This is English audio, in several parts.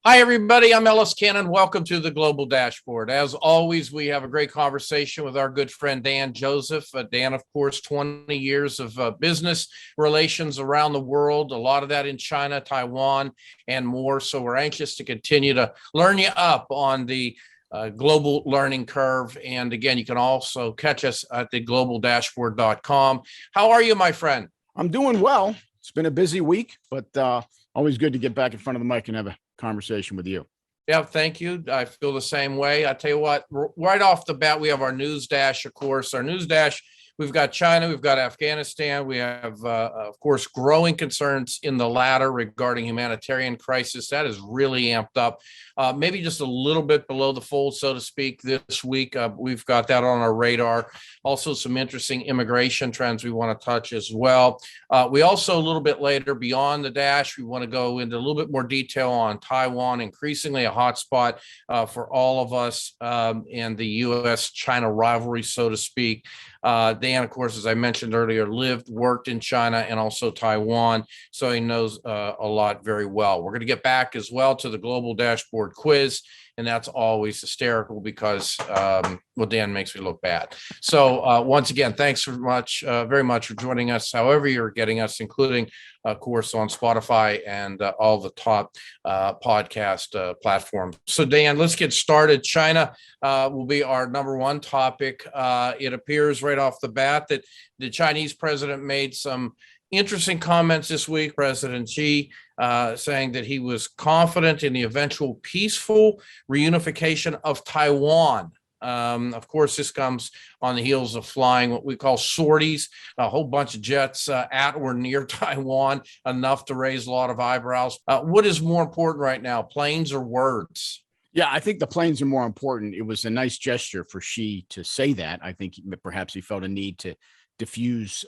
Hi, everybody. I'm Ellis Cannon. Welcome to the Global Dashboard. As always, we have a great conversation with our good friend Dan Joseph. Dan, of course, 20 years of business relations around the world, a lot of that in China, Taiwan, and more. So we're anxious to continue to learn you up on the global learning curve. And again, you can also catch us at the globaldashboard.com. How are you, my friend? I'm doing well. It's been a busy week, but always good to get back in front of the mic and have a conversation with you. Yeah, thank you. I feel the same way. I tell you what, right off the bat, we have our news dash, of course. Our news dash, we've got China, we've got Afghanistan. We have, of course, growing concerns in the latter regarding humanitarian crisis. That is really amped up. Maybe just a little bit below the fold, so to speak, this week. We've got that on our radar. Also, some interesting immigration trends we want to touch as well. We also, a little bit later, beyond the dash, we want to go into a little bit more detail on Taiwan, increasingly a hotspot for all of us and the U.S.-China rivalry, so to speak. Dan, of course, as I mentioned earlier, lived, worked in China and also Taiwan, so he knows a lot very well. We're going to get back as well to the Global Dashboard Quiz, and that's always hysterical because, well, Dan makes me look bad. So once again, thanks very much for joining us, however you're getting us, including, of course, on Spotify and all the top podcast platforms. So, Dan, let's get started. China will be our number one topic. It appears right off the bat that the Chinese president made some interesting comments this week, President Xi, saying that he was confident in the eventual peaceful reunification of Taiwan. Of course, this comes on the heels of flying what we call sorties, a whole bunch of jets at or near Taiwan, enough to raise a lot of eyebrows. What is more important right now, planes or words? Yeah, I think the planes are more important. It was a nice gesture for Xi to say that. I think perhaps he felt a need to diffuse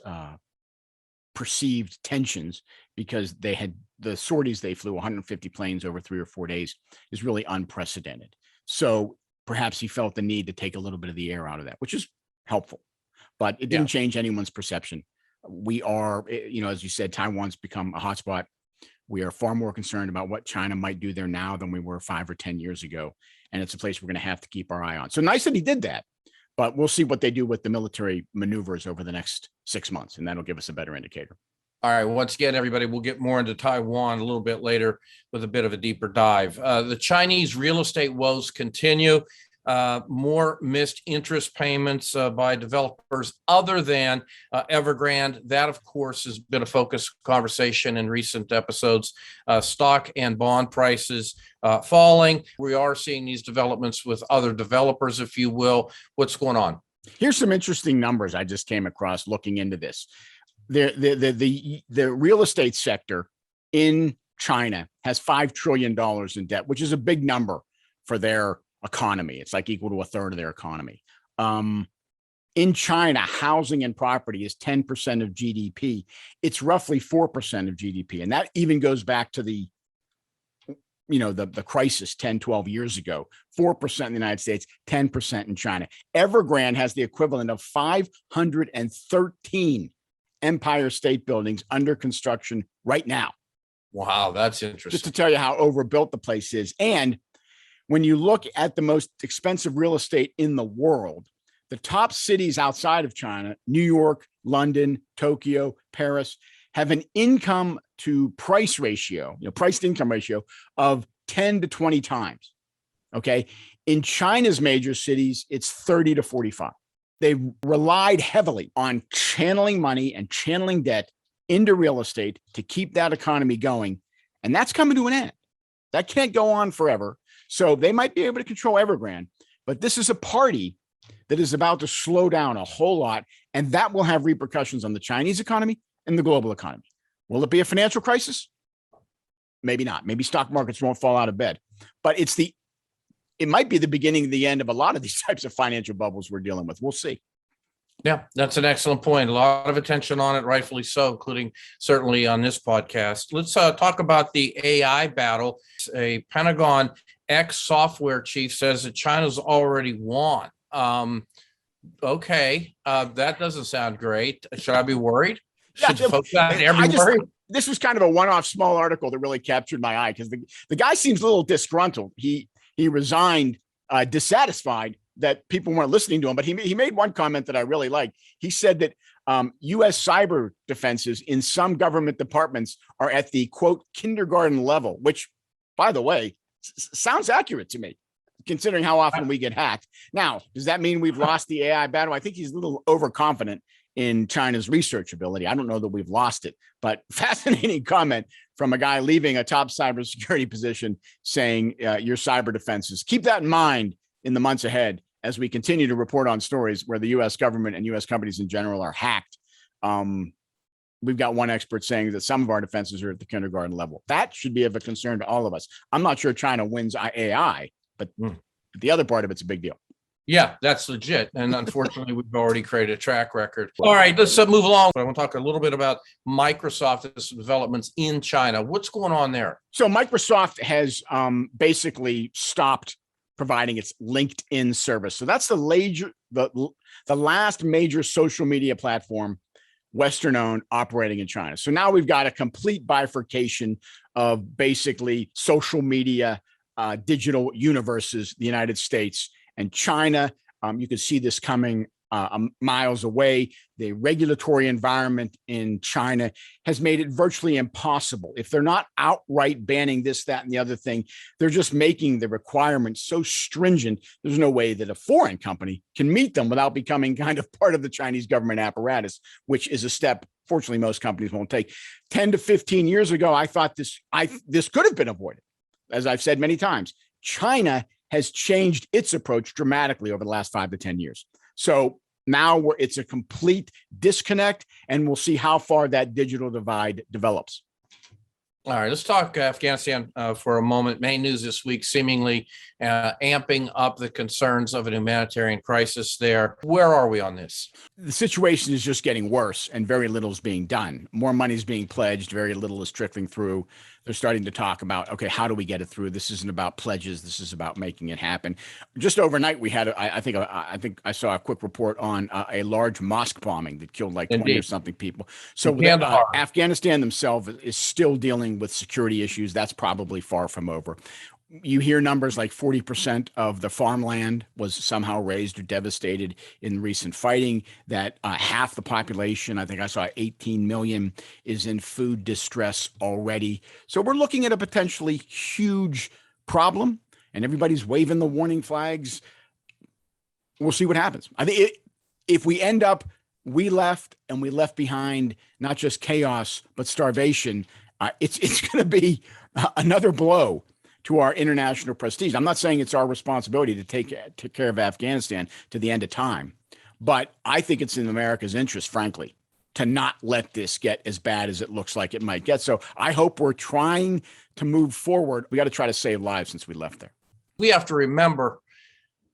perceived tensions because they had the sorties they flew 150 planes over 3 or 4 days is really unprecedented. So perhaps he felt the need to take a little bit of the air out of that, which is helpful, but it didn't change anyone's perception. We are, as you said, Taiwan's become a hotspot. We are far more concerned about what China might do there now than we were 5 or 10 years ago. And it's a place we're going to have to keep our eye on. So nice that he did that, but we'll see what they do with the military maneuvers over the next 6 months, and that'll give us a better indicator. All right. Once again, everybody, we'll get more into Taiwan a little bit later with a bit of a deeper dive. The Chinese real estate woes continue. More missed interest payments by developers other than Evergrande. That, of course, has been a focus conversation in recent episodes. Stock and bond prices falling. We are seeing these developments with other developers, if you will. What's going on? Here's some interesting numbers I just came across looking into this. The real estate sector in China has $5 trillion in debt, which is a big number for their economy. It's like equal to a third of their economy. In China, housing and property is 10% of GDP. It's roughly 4% of GDP. And that even goes back to the crisis 10, 12 years ago, 4% in the United States, 10% in China. Evergrande has the equivalent of 513 Empire State Buildings under construction right now. Wow, that's interesting. Just to tell you how overbuilt the place is. And when you look at the most expensive real estate in the world, the top cities outside of China, New York, London, Tokyo, Paris, have an income to price ratio, price to income ratio of 10 to 20 times. Okay. In China's major cities, it's 30 to 45. They relied heavily on channeling money and channeling debt into real estate to keep that economy going. And that's coming to an end. That can't go on forever. So they might be able to control Evergrande, but this is a party that is about to slow down a whole lot. And that will have repercussions on the Chinese economy and the global economy. Will it be a financial crisis? Maybe not. Maybe stock markets won't fall out of bed, but it might be the beginning of the end of a lot of these types of financial bubbles we're dealing with. We'll see. Yeah, that's an excellent point. A lot of attention on it, rightfully so, including certainly on this podcast. Let's talk about the AI battle. A Pentagon ex-software chief says that China's already won. Okay, that doesn't sound great. Should I be worried? Should folks not be worried? this was kind of a one-off small article that really captured my eye because the guy seems a little disgruntled. He resigned, dissatisfied that people weren't listening to him. But he made one comment that I really liked. He said that U.S. cyber defenses in some government departments are at the, quote, kindergarten level, which, by the way, sounds accurate to me, considering how often we get hacked. Now, does that mean we've lost the AI battle? I think he's a little overconfident in China's research ability. I don't know that we've lost it, but fascinating comment from a guy leaving a top cybersecurity position saying your cyber defenses. Keep that in mind in the months ahead as we continue to report on stories where the U.S. government and U.S. companies in general are hacked. We've got one expert saying that some of our defenses are at the kindergarten level. That should be of a concern to all of us. I'm not sure China wins AI, but the other part of it's a big deal. Yeah, that's legit. And unfortunately, we've already created a track record. All right, let's move along. I want to talk a little bit about Microsoft and some developments in China. What's going on there? So Microsoft has basically stopped providing its LinkedIn service. So that's the last major social media platform, Western owned, operating in China. So now we've got a complete bifurcation of basically social media, digital universes, the United States and China. You can see this coming miles away. The regulatory environment in China has made it virtually impossible. If they're not outright banning this, that, and the other thing, they're just making the requirements so stringent. There's no way that a foreign company can meet them without becoming kind of part of the Chinese government apparatus, which is a step, fortunately, most companies won't take. 10 to 15 years ago, I thought this could have been avoided. As I've said many times, China has changed its approach dramatically over the last 5 to 10 years. So now it's a complete disconnect, and we'll see how far that digital divide develops. All right, let's talk Afghanistan for a moment. Main news this week, seemingly amping up the concerns of an humanitarian crisis there. Where are we on this? The situation is just getting worse, and very little is being done. More money is being pledged. Very little is trickling through. They're starting to talk about, okay, how do we get it through? This isn't about pledges. This is about making it happen. Just overnight, we had, I think I saw a quick report on a large mosque bombing that killed like 20 or something people. So Afghanistan themselves is still dealing with security issues. That's probably far from over. You hear numbers like 40% of the farmland was somehow razed or devastated in recent fighting, that half the population, I think I saw 18 million, is in food distress already. So we're looking at a potentially huge problem, and everybody's waving the warning flags. We'll see what happens. I think if we end up, we left behind not just chaos, but starvation, it's going to be another blow to our international prestige. I'm not saying it's our responsibility to take care of Afghanistan to the end of time, but I think it's in America's interest, frankly, to not let this get as bad as it looks like it might get. So I hope we're trying to move forward. We got to try to save lives since we left there. We have to remember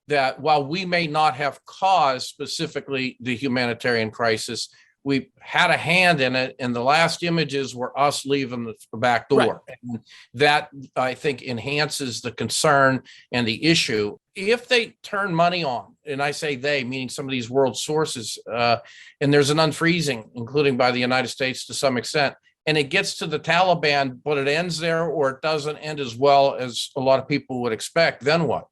that while we may not have caused specifically the humanitarian crisis, we had a hand in it, and the last images were us leaving the back door. Right. And that, I think, enhances the concern and the issue. If they turn money on, and I say they, meaning some of these world sources, and there's an unfreezing, including by the United States to some extent, and it gets to the Taliban, but it ends there or it doesn't end as well as a lot of people would expect, then what?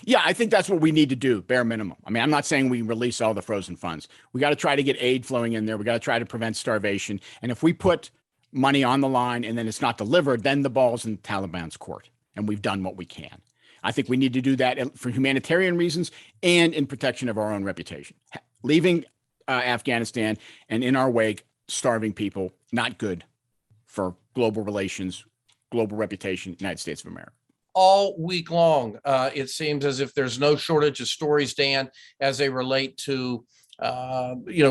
Yeah, I think that's what we need to do, bare minimum. I mean, I'm not saying we release all the frozen funds. We got to try to get aid flowing in there. We got to try to prevent starvation. And if we put money on the line and then it's not delivered, then the ball's in the Taliban's court. And we've done what we can. I think we need to do that for humanitarian reasons and in protection of our own reputation. Leaving Afghanistan and in our wake, starving people, not good for global relations, global reputation, United States of America. All week long, it seems as if there's no shortage of stories, Dan, as they relate to,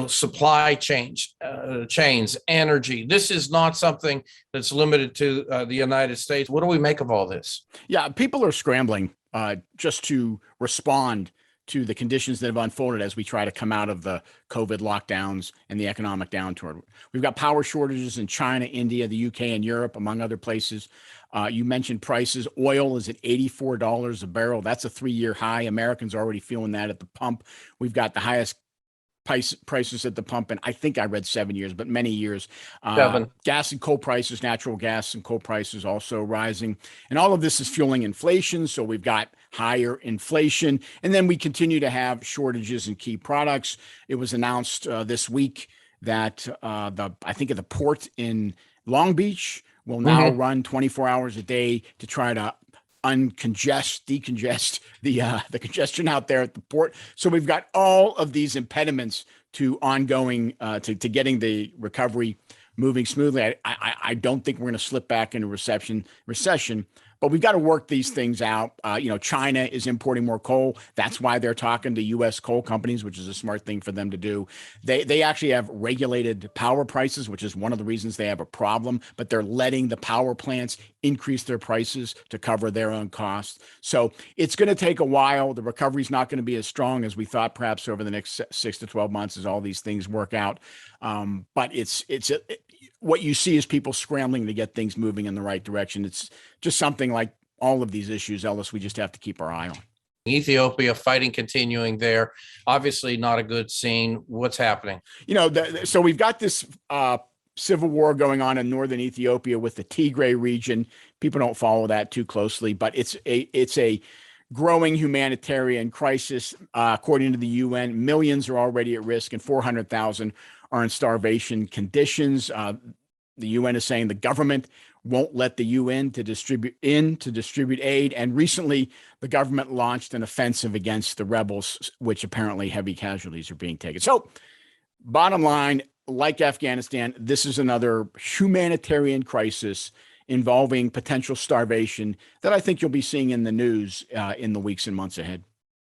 supply chains, energy. This is not something that's limited to the United States. What do we make of all this? Yeah, people are scrambling just to respond to the conditions that have unfolded as we try to come out of the COVID lockdowns and the economic downturn. We've got power shortages in China, India, the UK, and Europe, among other places. You mentioned prices. Oil is at $84 a barrel. That's a 3-year high. Americans are already feeling that at the pump. We've got the highest prices at the pump, and I think I read 7 years, but many years. 7. Gas and coal prices, natural gas and coal prices also rising. And all of this is fueling inflation. So we've got higher inflation. And then we continue to have shortages in key products. It was announced this week that I think at the port in Long Beach will now run 24 hours a day to try to decongest the congestion out there at the port. So we've got all of these impediments to ongoing to getting the recovery moving smoothly. I don't think we're going to slip back into recession, but we've got to work these things out. China is importing more coal. That's why they're talking to U.S. coal companies, which is a smart thing for them to do. They actually have regulated power prices, which is one of the reasons they have a problem, but they're letting the power plants increase their prices to cover their own costs. So it's going to take a while. The recovery is not going to be as strong as we thought, perhaps over the next 6 to 12 months as all these things work out. But what you see is people scrambling to get things moving in the right direction. It's just something like all of these issues, Ellis, we just have to keep our eye on. Ethiopia, fighting continuing there. Obviously not a good scene. What's happening? So we've got this civil war going on in northern Ethiopia with the Tigray region. People don't follow that too closely, but it's a growing humanitarian crisis. According to the UN, millions are already at risk and 400,000 are in starvation conditions. The UN is saying the government won't let the UN to distribute aid. And recently, the government launched an offensive against the rebels, which apparently heavy casualties are being taken. So, bottom line, like Afghanistan, this is another humanitarian crisis involving potential starvation that I think you'll be seeing in the news in the weeks and months ahead.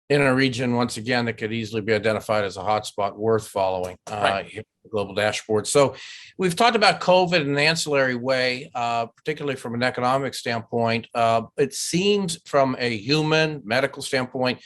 In a region, once again, that could easily be identified as a hotspot worth following Right. here on the global dashboard. So we've talked about COVID in an ancillary way, particularly from an economic standpoint. It seems from a human medical standpoint,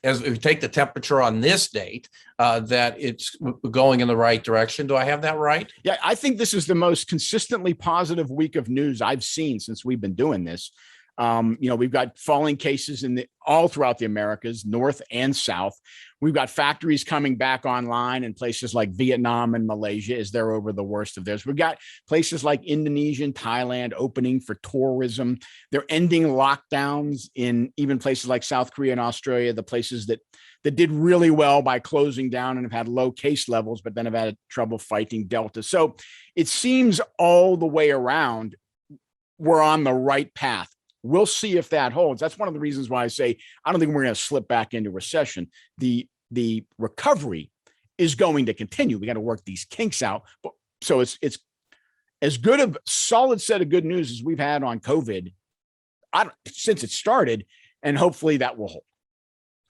as we take the temperature on this date, that it's going in the right direction. Do I have that right? Yeah, I think this is the most consistently positive week of news I've seen since we've been doing this. We've got falling cases all throughout the Americas, North and South. We've got factories coming back online in places like Vietnam and Malaysia as they're over the worst of theirs. We've got places like Indonesia and Thailand opening for tourism. They're ending lockdowns in even places like South Korea and Australia, the places that did really well by closing down and have had low case levels, but then have had trouble fighting Delta. So it seems all the way around, we're on the right path. We'll see if that holds. That's one of the reasons why I say I don't think we're going to slip back into recession. The recovery is going to continue. We got to work these kinks out. But so it's as good a solid set of good news as we've had on COVID since it started, and hopefully that will hold.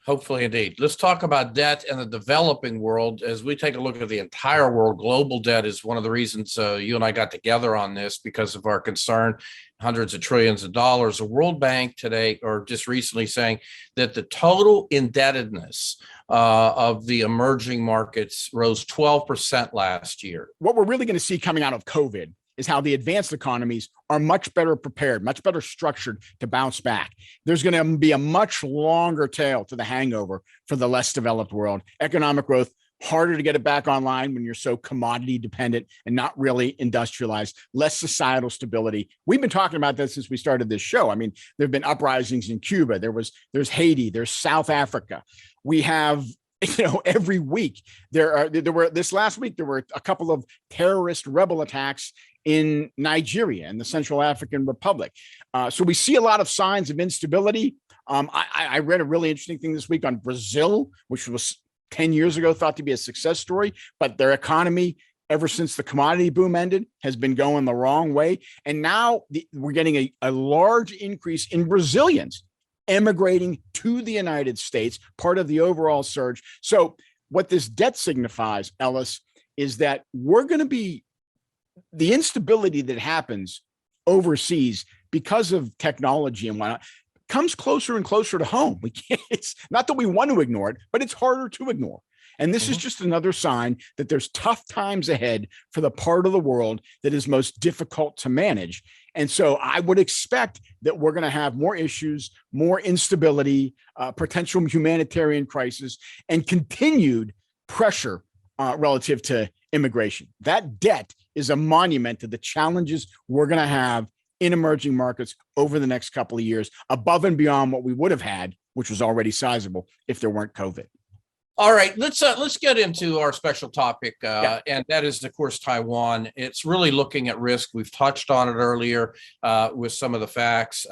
Hopefully, indeed. Let's talk about debt in the developing world. As we take a look at the entire world, global debt is one of the reasons you and I got together on this because of our concern, hundreds of trillions of dollars. The World Bank today, or just recently, saying that the total indebtedness of the emerging markets rose 12% last year. What we're really going to see coming out of COVID is how the advanced economies are much better prepared, much better structured to bounce back. There's going to be a much longer tail to the hangover for the less developed world. Economic growth, harder to get it back online when you're so commodity dependent and not really industrialized, less societal stability. We've been talking about this since we started this show. I mean, there've been uprisings in Cuba. There's Haiti, there's South Africa. We have every week this last week, there were a couple of terrorist rebel attacks in Nigeria and the Central African Republic. So we see a lot of signs of instability. I read a really interesting thing this week on Brazil, which was 10 years ago thought to be a success story, but their economy, ever since the commodity boom ended, has been going the wrong way. And now we're getting a large increase in Brazilians emigrating to the United States, part of the overall surge. So what this debt signifies, Ellis, is that we're going to be the instability that happens overseas because of technology and whatnot comes closer and closer to home. We can't, it's not that we want to ignore it, but it's harder to ignore. And this is just another sign that there's tough times ahead for the part of the world that is most difficult to manage. And so I would expect that we're going to have more issues, more instability, potential humanitarian crisis, and continued pressure relative to immigration. That debt is a monument to the challenges we're going to have in emerging markets over the next couple of years, above and beyond what we would have had, which was already sizable if there weren't COVID. All right, let's get into our special topic, and that is, of course, Taiwan. It's really looking at risk. We've touched on it earlier with some of the facts,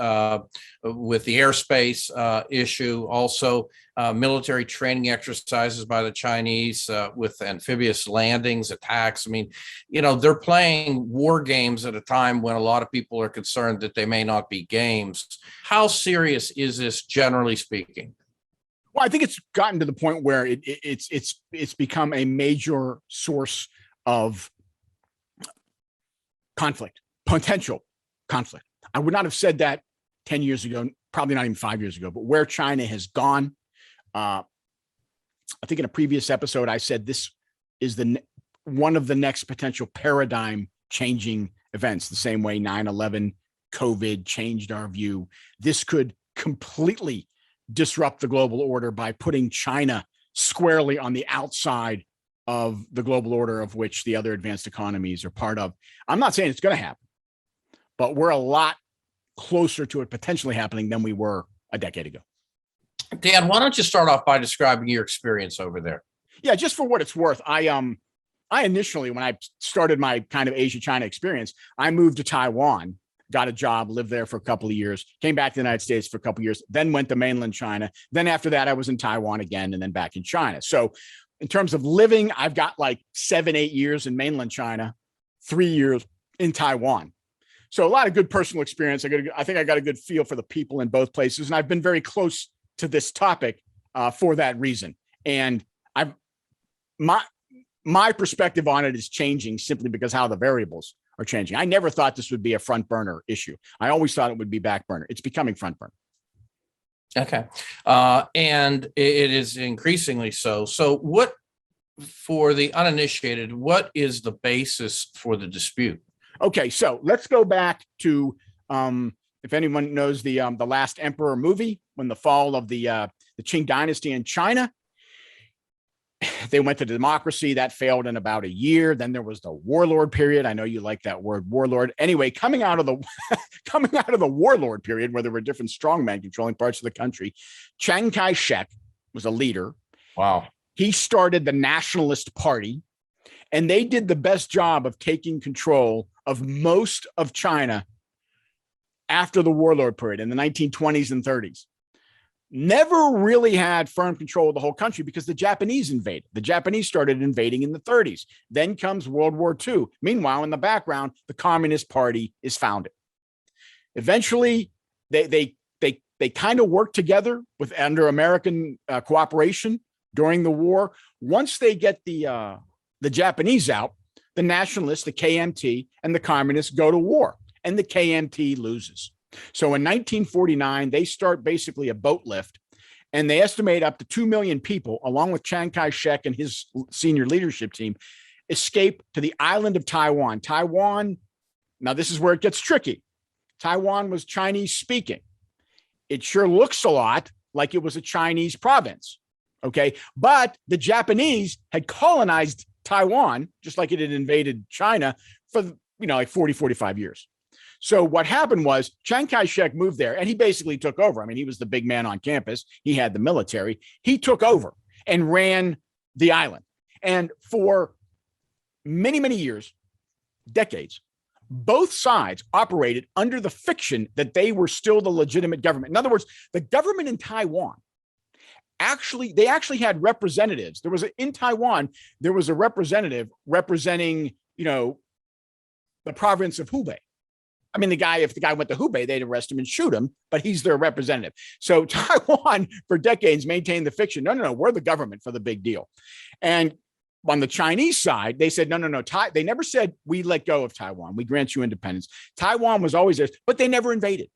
with the airspace issue, also military training exercises by the Chinese with amphibious landings, attacks. I mean, they're playing war games at a time when a lot of people are concerned that they may not be games. How serious is this, generally speaking? Well, I think it's gotten to the point where it's become a major source of conflict, potential conflict. I would not have said that 10 years ago, probably not even 5 years ago, but where China has gone. I think in a previous episode, I said this is one of the next potential paradigm changing events, the same way 9/11, COVID changed our view. This could completely disrupt the global order by putting China squarely on the outside of the global order of which the other advanced economies are part of. I'm not saying it's going to happen, but we're a lot closer to it potentially happening than we were a decade ago. Dan, why don't you start off by describing your experience over there? Yeah, just for what it's worth, I initially, when I started my kind of Asia-China experience, I moved to Taiwan, got a job, lived there for a couple of years, came back to the United States for a couple of years, then went to mainland China. Then after that, I was in Taiwan again, and then back in China. So in terms of living, I've got like 7-8 years in mainland China, 3 years in Taiwan. So a lot of good personal experience. I think I got a good feel for the people in both places. And I've been very close to this topic for that reason. And my perspective on it is changing simply because how the variables are changing. I never thought this would be a front burner issue. I always thought it would be back burner. It's becoming front burner. Okay. And it is increasingly so. So what, for the uninitiated, what is the basis for the dispute? Okay, so let's go back to, if anyone knows the Last Emperor movie, when the fall of the Qing dynasty in China, they went to democracy. That failed in about a year. Then there was the warlord period. I know you like that word, warlord. Anyway, coming out of the warlord period, where there were different strongmen controlling parts of the country, Chiang Kai-shek was a leader. Wow. He started the Nationalist Party, and they did the best job of taking control of most of China after the warlord period in the 1920s and 30s. Never really had firm control of the whole country because the Japanese invaded. The Japanese started invading in the 30s. Then comes World War II. Meanwhile, in the background, the Communist Party is founded. Eventually, they kind of worked together under American cooperation during the war. Once they get the Japanese out, the nationalists, the KMT, and the communists go to war, and the KMT loses. So in 1949, they start basically a boat lift, and they estimate up to 2 million people, along with Chiang Kai-shek and his senior leadership team, escape to the island of Taiwan. Taiwan, now this is where it gets tricky. Taiwan was Chinese speaking. It sure looks a lot like it was a Chinese province, okay? But the Japanese had colonized Taiwan, just like it had invaded China, for like 40, 45 years. So what happened was Chiang Kai-shek moved there, and he basically took over. I mean, he was the big man on campus. He had the military. He took over and ran the island. And for many, many years, decades, both sides operated under the fiction that they were still the legitimate government. In other words, the government in Taiwan they actually had representatives. In Taiwan, there was a representative representing, the province of Hubei. I mean, if the guy went to Hubei, they'd arrest him and shoot him, but he's their representative. So Taiwan, for decades, maintained the fiction. No, we're the government for the big deal. And on the Chinese side, they said, no. They never said, we let go of Taiwan. We grant you independence. Taiwan was always there, but they never invaded.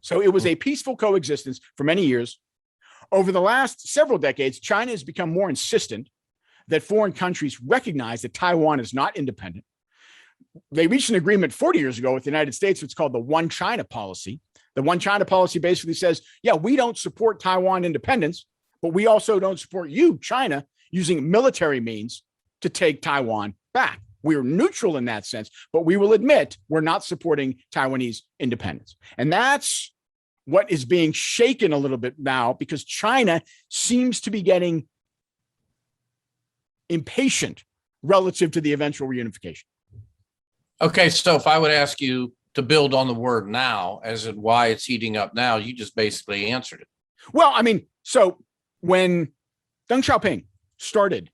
So it was a peaceful coexistence for many years. Over the last several decades, China has become more insistent that foreign countries recognize that Taiwan is not independent. They reached an agreement 40 years ago with the United States. It's called the One China policy. The One China policy basically says, we don't support Taiwan independence, but we also don't support you, China, using military means to take Taiwan back. We're neutral in that sense, but we will admit we're not supporting Taiwanese independence. And that's what is being shaken a little bit now, because China seems to be getting impatient relative to the eventual reunification. Okay, so if I would ask you to build on the word now, as in why it's heating up now, you just basically answered it. Well, I mean, so when Deng Xiaoping started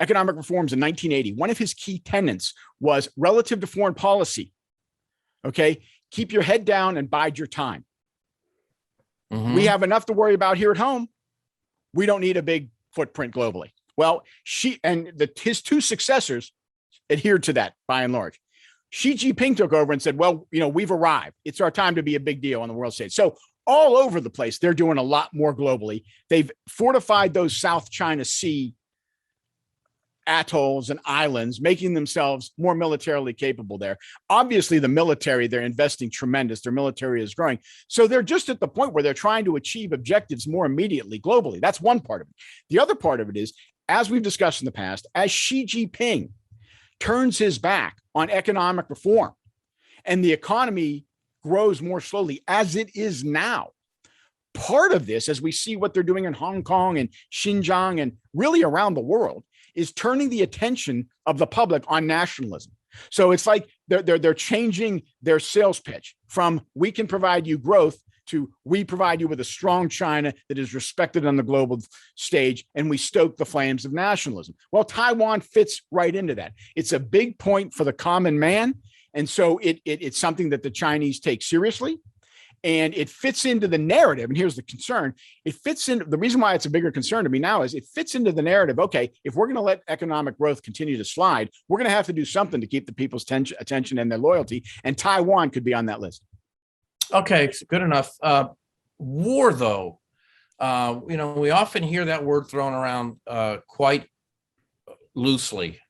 economic reforms in 1980, one of his key tenets was relative to foreign policy. Okay, keep your head down and bide your time. Mm-hmm. We have enough to worry about here at home. We don't need a big footprint globally. Well, his two successors adhered to that by and large. Xi Jinping took over and said, well, we've arrived. It's our time to be a big deal on the world stage. So all over the place, they're doing a lot more globally. They've fortified those South China Sea atolls and islands, making themselves more militarily capable there. Obviously, the military, they're investing tremendous. Their military is growing. So they're just at the point where they're trying to achieve objectives more immediately globally. That's one part of it. The other part of it is, as we've discussed in the past, as Xi Jinping turns his back on economic reform and the economy grows more slowly, as it is now, part of this, as we see what they're doing in Hong Kong and Xinjiang and really around the world, is turning the attention of the public on nationalism. So it's like they're changing their sales pitch from "we can provide you growth" to "we provide you with a strong China that is respected on the global stage, and we stoke the flames of nationalism." Well, Taiwan fits right into that. It's a big point for the common man, and so it's something that the Chinese take seriously. And it fits into the narrative. And here's the concern. It fits in. The reason why it's a bigger concern to me now is it fits into the narrative. Okay, if we're going to let economic growth continue to slide, we're going to have to do something to keep the people's attention and their loyalty. And Taiwan could be on that list. Okay, good enough. War, though, we often hear that word thrown around quite loosely.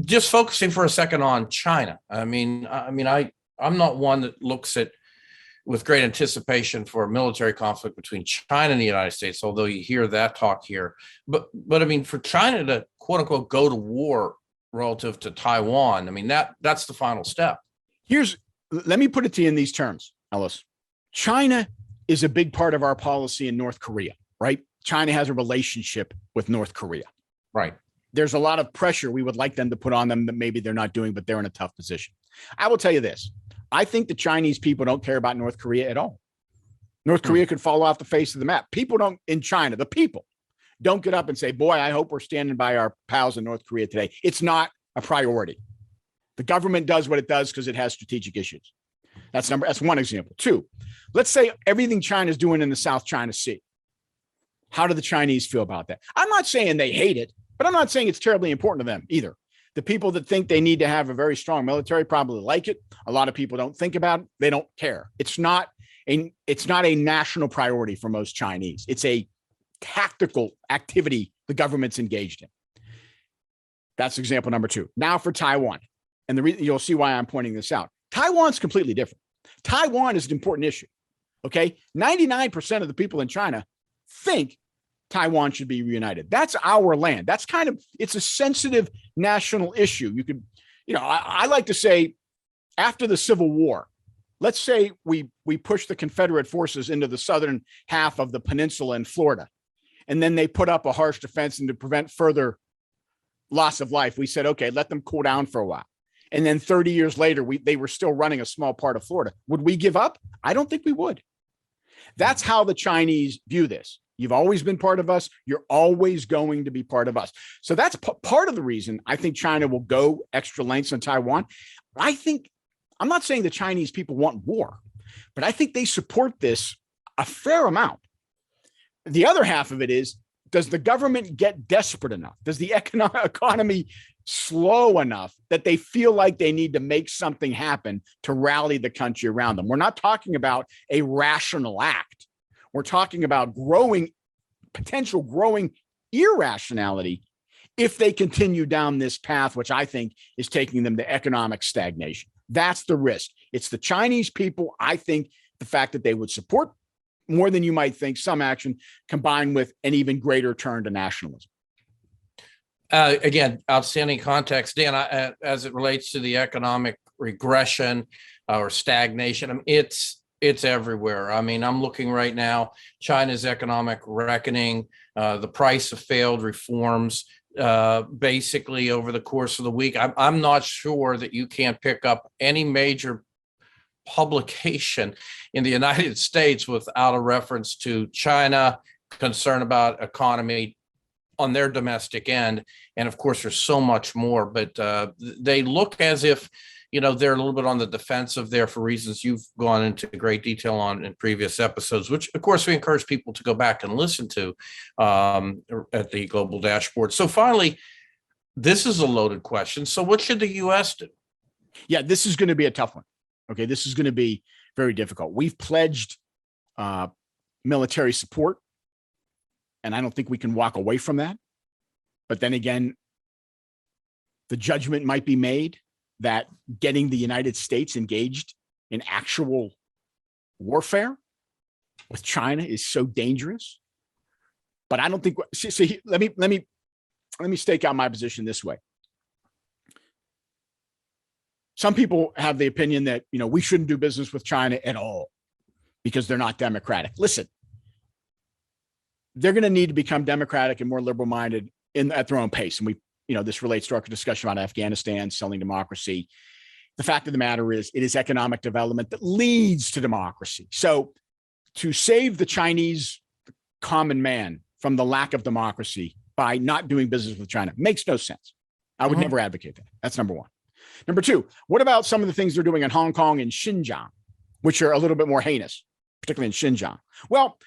Just focusing for a second on China. I'm not one that looks at with great anticipation for a military conflict between China and the United States, although you hear that talk here. But I mean, for China to quote unquote go to war relative to Taiwan, I mean, that's the final step. Let me put it to you in these terms, Ellis. China is a big part of our policy in North Korea, right? China has a relationship with North Korea. Right. There's a lot of pressure we would like them to put on them that maybe they're not doing, but they're in a tough position. I will tell you this. I think the Chinese people don't care about North Korea at all. North Korea could fall off the face of the map. People don't, in China, the people don't get up and say, boy, I hope we're standing by our pals in North Korea today. It's not a priority. The government does what it does because it has strategic issues. That's one example. Two, let's say everything China's doing in the South China Sea. How do the Chinese feel about that? I'm not saying they hate it, but I'm not saying it's terribly important to them either. The people that think they need to have a very strong military probably like it. A lot of people don't think about it. They don't care. It's not a national priority for most Chinese. It's a tactical activity the government's engaged in. That's example number two. Now for Taiwan. And the reason you'll see why I'm pointing this out. Taiwan's completely different. Taiwan is an important issue. Okay. 99% of the people in China think Taiwan should be reunited. That's our land. That's it's a sensitive national issue. You could, I like to say after the Civil War, let's say we push the Confederate forces into the southern half of the peninsula in Florida, and then they put up a harsh defense, and to prevent further loss of life, we said, okay, let them cool down for a while. And then 30 years later, they were still running a small part of Florida. Would we give up? I don't think we would. That's how the Chinese view this. You've always been part of us. You're always going to be part of us. So that's part of the reason I think China will go extra lengths on Taiwan. I'm not saying the Chinese people want war, but I think they support this a fair amount. The other half of it is, does the government get desperate enough? Does the economy slow enough that they feel like they need to make something happen to rally the country around them? We're not talking about a rational act. We're talking about potential growing irrationality if they continue down this path, which I think is taking them to economic stagnation. That's the risk. It's the Chinese people. I think the fact that they would support more than you might think, some action combined with an even greater turn to nationalism. Again, outstanding context, Dan, as it relates to the economic regression or stagnation. I mean, it's everywhere. I mean, I'm looking right now, China's economic reckoning, the price of failed reforms, basically over the course of the week. I'm not sure that you can't pick up any major publication in the United States without a reference to China, concern about economy on their domestic end. And of course, there's so much more, but they look as if, they're a little bit on the defensive there for reasons you've gone into great detail on in previous episodes, which of course we encourage people to go back and listen to at the Global Dashboard. So finally, this is a loaded question. So what should the U.S. do? Yeah, this is going to be a tough one. Okay, this is going to be very difficult. We've pledged military support, and I don't think we can walk away from that. But then again, the judgment might be made that getting the United States engaged in actual warfare with China is so dangerous. But I don't think. See, let me stake out my position this way. Some people have the opinion that, we shouldn't do business with China at all because they're not democratic. Listen, they're going to need to become democratic and more liberal minded at their own pace. And this relates to our discussion about Afghanistan, selling democracy. The fact of the matter is, it is economic development that leads to democracy. So to save the Chinese common man from the lack of democracy by not doing business with China makes no sense. I would never advocate that. That's number one. Number two, what about some of the things they're doing in Hong Kong and Xinjiang, which are a little bit more heinous, particularly in Xinjiang? Well,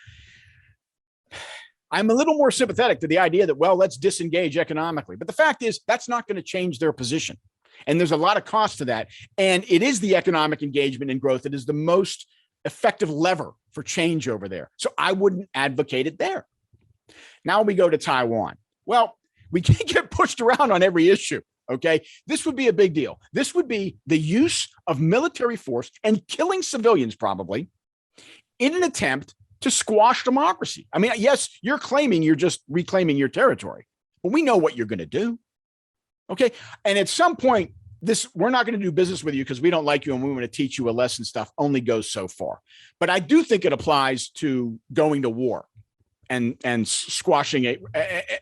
I'm a little more sympathetic to the idea that, let's disengage economically. But the fact is, that's not going to change their position. And there's a lot of cost to that. And it is the economic engagement and growth that is the most effective lever for change over there. So I wouldn't advocate it there. Now we go to Taiwan. Well, we can't get pushed around on every issue. Okay, this would be a big deal. This would be the use of military force and killing civilians, probably, in an attempt to squash democracy. I mean, yes, you're claiming you're just reclaiming your territory, but we know what you're going to do. Okay, and at some point, we're not going to do business with you because we don't like you and we want to teach you a lesson. Stuff only goes so far. But I do think it applies to going to war and squashing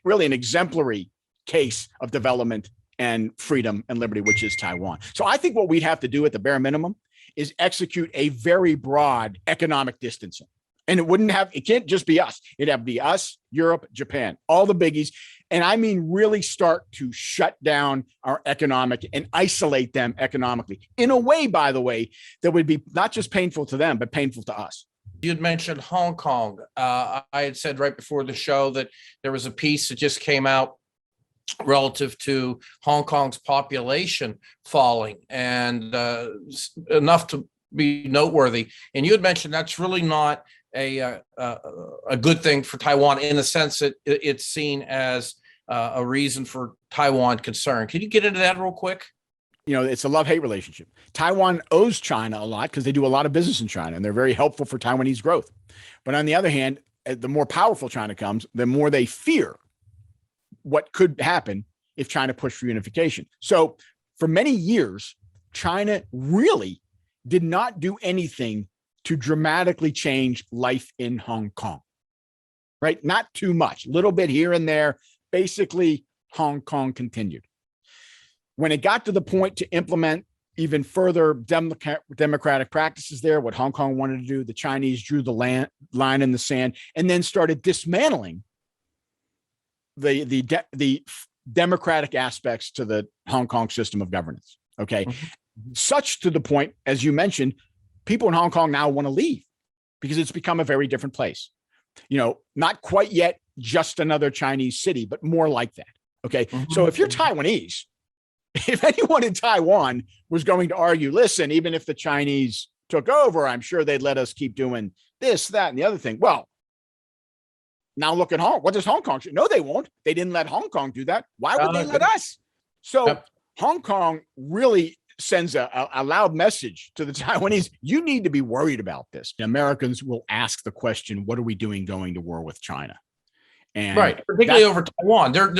really an exemplary case of development and freedom and liberty, which is Taiwan. So I think what we'd have to do at the bare minimum is execute a very broad economic distancing. And it can't just be us. It'd have to be us, Europe, Japan, all the biggies. And I mean, really start to shut down our economic and isolate them economically in a way, by the way, that would be not just painful to them, but painful to us. You had mentioned Hong Kong. I had said right before the show that there was a piece that just came out relative to Hong Kong's population falling and enough to be noteworthy. And you had mentioned that's really not a good thing for Taiwan in the sense that it's seen as a reason for Taiwan concern. Can you get into that real quick? It's a love-hate relationship. Taiwan owes China a lot because they do a lot of business in China and they're very helpful for Taiwanese growth. But on the other hand, the more powerful China comes, the more they fear what could happen if China pushed for unification. So for many years, China really did not do anything to dramatically change life in Hong Kong, right? Not too much, a little bit here and there. Basically, Hong Kong continued. When it got to the point to implement even further democratic practices there, what Hong Kong wanted to do, the Chinese drew the line in the sand and then started dismantling the democratic aspects to the Hong Kong system of governance. Okay. Mm-hmm. Such to the point, as you mentioned, people in Hong Kong now want to leave because it's become a very different place. Not quite yet just another Chinese city, but more like that. Okay. Mm-hmm. So if you're Taiwanese, if anyone in Taiwan was going to argue, listen, even if the Chinese took over, I'm sure they'd let us keep doing this, that, and the other thing. Well, now look at what does Hong Kong do? No, they won't. They didn't let Hong Kong do that. Why would they let us? So Hong Kong really, sends a loud message to the Taiwanese. You need to be worried about this. Americans will ask the question, what are we doing going to war with China? And right, particularly over Taiwan. They're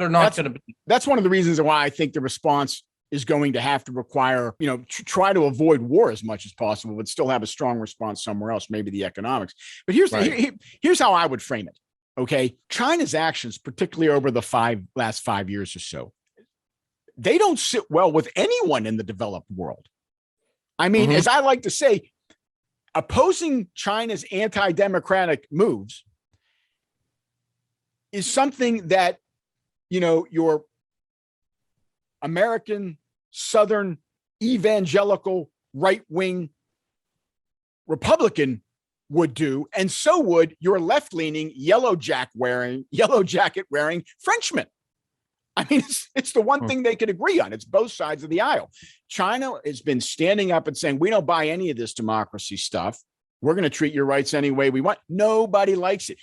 not going to be. That's one of the reasons why I think the response is going to have to require, try to avoid war as much as possible, but still have a strong response somewhere else, maybe the economics. But here's how I would frame it. Okay. China's actions, particularly over the last 5 years or so, they don't sit well with anyone in the developed world. I mean, as I like to say, opposing China's anti-democratic moves is something that, your American Southern evangelical right-wing Republican would do, and so would your left-leaning yellow jacket wearing Frenchman. I mean, it's the one thing they could agree on. It's both sides of the aisle. China has been standing up and saying, we don't buy any of this democracy stuff. We're going to treat your rights any way we want. Nobody likes it.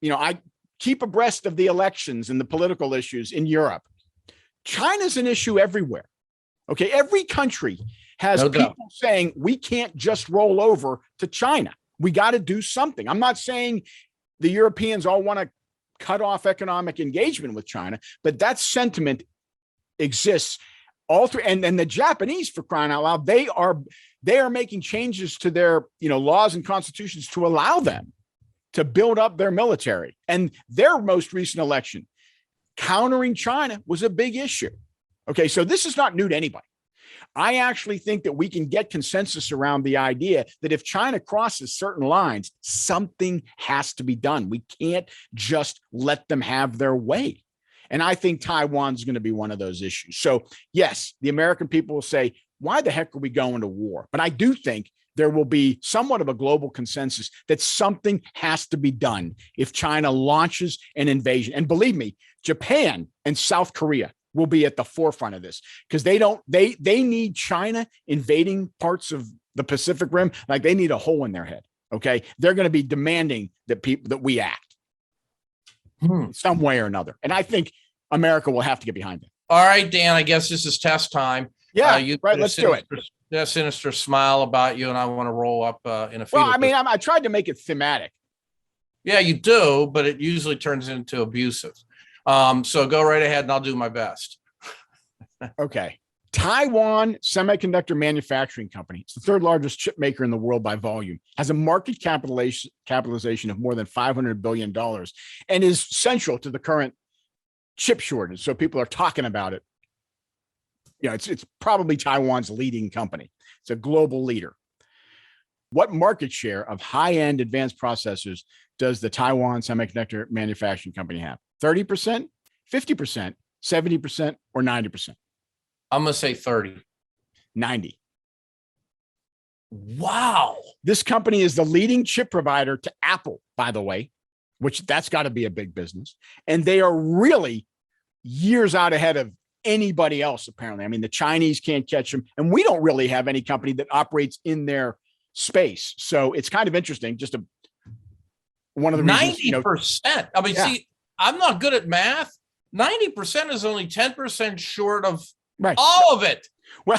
I keep abreast of the elections and the political issues in Europe. China's an issue everywhere. Okay. Every country has people saying we can't just roll over to China. We got to do something. I'm not saying the Europeans all want to cut off economic engagement with China, but that sentiment exists all through. And the Japanese, for crying out loud, they are making changes to their laws and constitutions to allow them to build up their military. And their most recent election, countering China, was a big issue. Okay, so this is not new to anybody. I actually think that we can get consensus around the idea that if China crosses certain lines, something has to be done. We can't just let them have their way. And I think Taiwan's going to be one of those issues. So yes, the American people will say, why the heck are we going to war? But I do think there will be somewhat of a global consensus that something has to be done if China launches an invasion. And believe me, Japan and South Korea will be at the forefront of this, because they need China invading parts of the Pacific Rim like they need a hole in their head. Okay, they're going to be demanding that we act some way or another, and I think America will have to get behind it. All right, Dan, I guess this is test time. Yeah, right. Let's do it. That sinister smile about you, and I want to roll up in a few. Well, I mean, I tried to make it thematic. Yeah, you do, but it usually turns into abusive. So go right ahead, and I'll do my best. Okay. Taiwan Semiconductor Manufacturing Company, it's the third largest chip maker in the world by volume, has a market capitalization of more than $500 billion and is central to the current chip shortage. So people are talking about it. It's probably Taiwan's leading company. It's a global leader. What market share of high-end advanced processors does the Taiwan Semiconductor Manufacturing Company have? 30%, 50%, 70%, or 90%? I'm going to say 30. 90. Wow. This company is the leading chip provider to Apple, by the way, which that's got to be a big business. And they are really years out ahead of anybody else, apparently. I mean, the Chinese can't catch them, and we don't really have any company that operates in their space. So it's kind of interesting. Just one of the reasons. 90%. I mean, see, I'm not good at math. 90% is only 10% short of all of it. Well,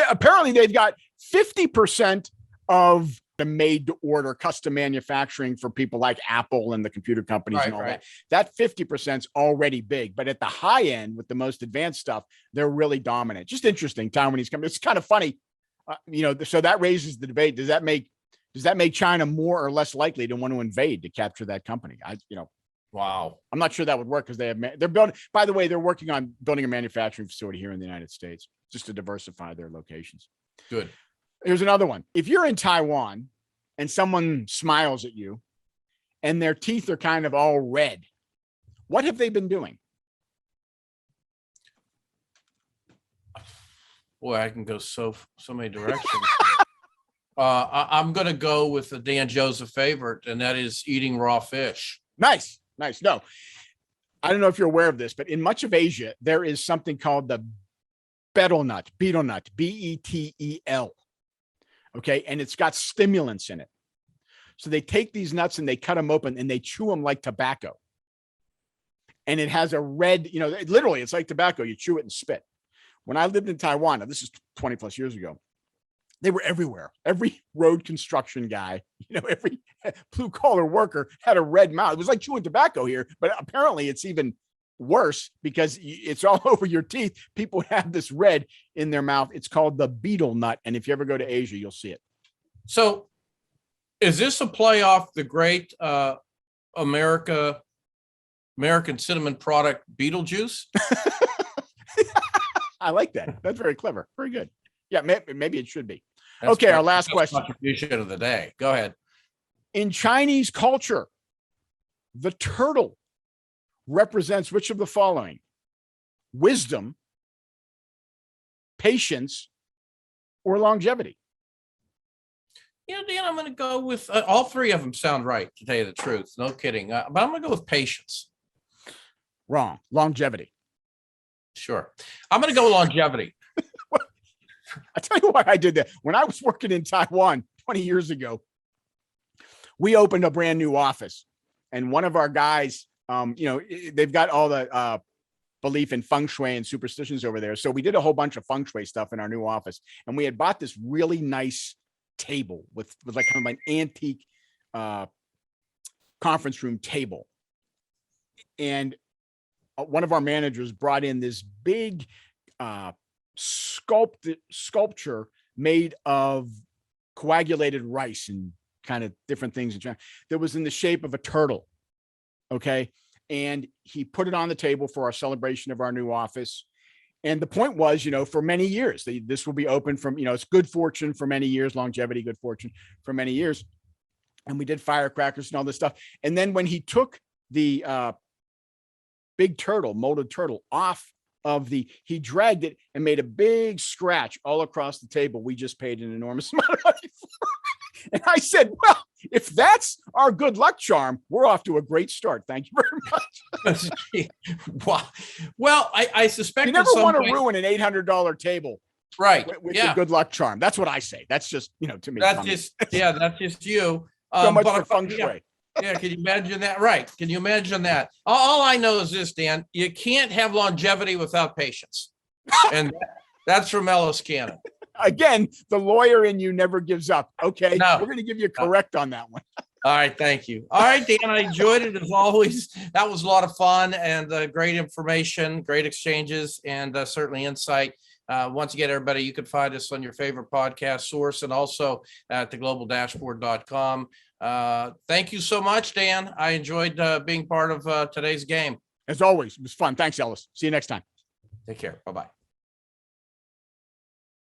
apparently they've got 50% of the made to order custom manufacturing for people like Apple and the computer companies and all that. That 50% is already big, but at the high end with the most advanced stuff, they're really dominant. Just interesting. Taiwanese company. It's kind of funny. So that raises the debate. Does that make China more or less likely to want to invade to capture that company? Wow. I'm not sure that would work because they're building, by the way, they're working on building a manufacturing facility here in the United States just to diversify their locations. Good. Here's another one. If you're in Taiwan and someone smiles at you and their teeth are kind of all red, what have they been doing? Boy, I can go so many directions. I'm going to go with the Dan Joseph favorite, and that is eating raw fish. Nice. No, I don't know if you're aware of this, but in much of Asia, there is something called the betel nut, BETEL. Okay. And it's got stimulants in it. So they take these nuts and they cut them open and they chew them like tobacco. And it has a red, literally it's like tobacco. You chew it and spit. When I lived in Taiwan, now this is 20 plus years ago, they were everywhere. Every road construction guy, every blue collar worker had a red mouth. It was like chewing tobacco here, but apparently it's even worse because it's all over your teeth. People have this red in their mouth. It's called the betel nut. And if you ever go to Asia, you'll see it. So is this a play off the great American cinnamon product Beetlejuice? I like that. That's very clever. Very good. Yeah, maybe it should be. Okay, our last question. Contribution of the day. Go ahead. In Chinese culture, the turtle represents which of the following? Wisdom, patience, or longevity? Dan, I'm going to go with all three of them sound right, to tell you the truth. No kidding. But I'm going to go with patience. Wrong. Longevity. Sure. I'm going to go with longevity. I tell you why I did that. When I was working in Taiwan 20 years ago, we opened a brand new office, and one of our guys, they've got all the belief in feng shui and superstitions over there. So we did a whole bunch of feng shui stuff in our new office, and we had bought this really nice table with like kind of an antique conference room table. And one of our managers brought in this big sculpture made of coagulated rice and kind of different things that was in the shape of a turtle. Okay. And he put it on the table for our celebration of our new office. And the point was, for many years, this will be open from, it's good fortune for many years, longevity, good fortune for many years. And we did firecrackers and all this stuff. And then when he took the big turtle, molded turtle off of he dragged it and made a big scratch all across the table. We just paid an enormous amount of money for it. And I said, well, if that's our good luck charm, we're off to a great start. Thank you very much. Well, I suspect you never want to ruin an $800 table. Right. With a good luck charm. That's what I say. That's just, to me. That's just you. So much for feng shui. Yeah, can you imagine that? Right. Can you imagine that? All I know is this, Dan, you can't have longevity without patience. And that's from Ellis Cannon. Again, the lawyer in you never gives up. Okay. No. We're going to give you correct on that one. All right. Thank you. All right, Dan, I enjoyed it as always. That was a lot of fun and great information, great exchanges, and certainly insight. Once again, everybody, you can find us on your favorite podcast source and also at theglobaldashboard.com. Thank you so much, Dan. I enjoyed being part of today's game. As always, it was fun. Thanks, Ellis. See you next time. Take care. Bye-bye.